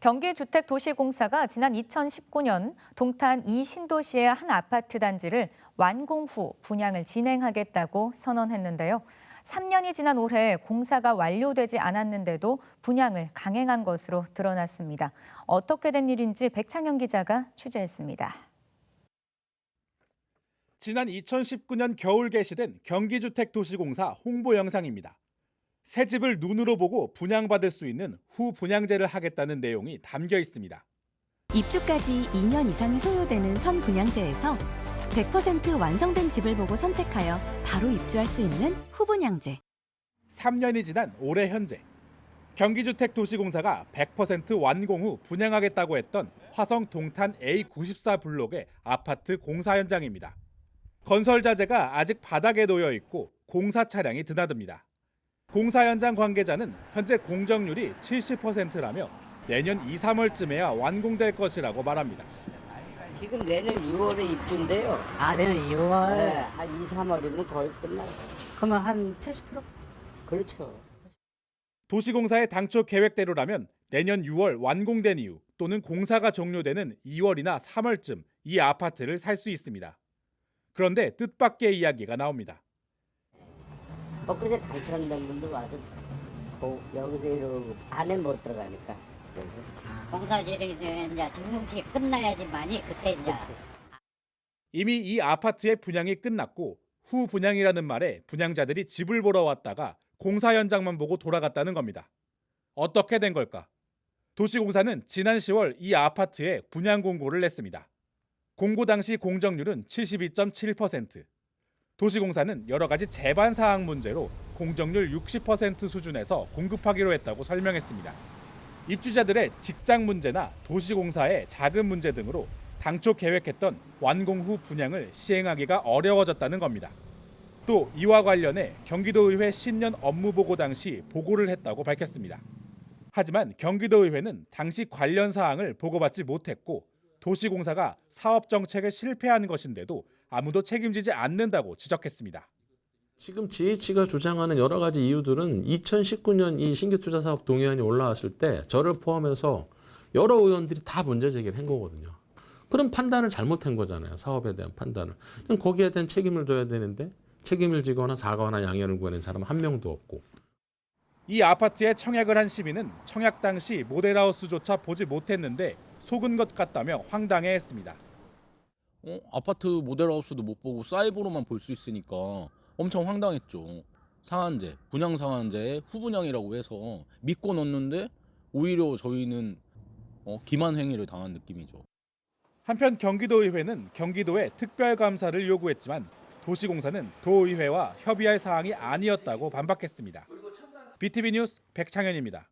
경기주택도시공사가 지난 2019년 동탄 이신도시의 한 아파트 단지를 완공 후 분양을 진행하겠다고 선언했는데요. 3년이 지난 올해 공사가 완료되지 않았는데도 분양을 강행한 것으로 드러났습니다. 어떻게 된 일인지 백창현 기자가 취재했습니다. 지난 2019년 겨울 게시된 경기주택도시공사 홍보 영상입니다. 새 집을 눈으로 보고 분양받을 수 있는 후분양제를 하겠다는 내용이 담겨 있습니다. 입주까지 2년 이상이 소요되는 선분양제에서 100% 완성된 집을 보고 선택하여 바로 입주할 수 있는 후분양제. 3년이 지난 올해 현재 경기주택도시공사가 100% 완공 후 분양하겠다고 했던 화성 동탄 A94 블록의 아파트 공사 현장입니다. 건설 자재가 아직 바닥에 놓여 있고 공사 차량이 드나듭니다. 공사 현장 관계자는 현재 공정률이 70%라며 내년 2, 3월쯤에야 완공될 것이라고 말합니다. 지금 내년 6월에 입주인데요. 아, 내년 2월? 네, 한 2, 3월이면 거의 끝나요. 그러면 한 70%? 그렇죠. 도시공사의 당초 계획대로라면 내년 6월 완공된 이후 또는 공사가 종료되는 2월이나 3월쯤 이 아파트를 살 수 있습니다. 그런데 뜻밖의 이야기가 나옵니다. 엊그제 당첨된 분도 와서 여기서 이러고 안에 못 들어가니까. 공사질이 이제 준공식이 끝나야지만이 그때 이제. 이미 이 아파트의 분양이 끝났고 후 분양이라는 말에 분양자들이 집을 보러 왔다가 공사 현장만 보고 돌아갔다는 겁니다. 어떻게 된 걸까? 도시공사는 지난 10월 이 아파트에 분양 공고를 냈습니다. 공고 당시 공정률은 72.7%. 도시공사는 여러 가지 제반 사항 문제로 공정률 60% 수준에서 공급하기로 했다고 설명했습니다. 입주자들의 직장 문제나 도시공사의 자금 문제 등으로 당초 계획했던 완공 후 분양을 시행하기가 어려워졌다는 겁니다. 또 이와 관련해 경기도의회 신년 업무보고 당시 보고를 했다고 밝혔습니다. 하지만 경기도의회는 당시 관련 사항을 보고받지 못했고 도시공사가 사업 정책에 실패한 것인데도 아무도 책임지지 않는다고 지적했습니다. 지금 GH가 주장하는 여러 가지 이유들은 2019년 이 신규투자사업 동의안이 올라왔을 때 저를 포함해서 여러 의원들이 다 문제 제기를 한 거거든요. 그럼 판단을 잘못한 거잖아요. 사업에 대한 판단을. 그럼 거기에 대한 책임을 져야 되는데 책임을 지거나 사과나 양해를 구하는 사람 한 명도 없고. 이 아파트에 청약을 한 시민은 청약 당시 모델하우스조차 보지 못했는데 속은 것 같다며 황당해했습니다. 아파트 모델하우스도 못 보고 사이버로만 볼 수 있으니까 엄청 황당했죠. 상한제, 분양 상한제에 후분양이라고 해서 믿고 넣었는데 오히려 저희는 기만 행위를 당한 느낌이죠. 한편 경기도의회는 경기도에 특별감사를 요구했지만 도시공사는 도의회와 협의할 사항이 아니었다고 반박했습니다. BTV 뉴스 백창현입니다.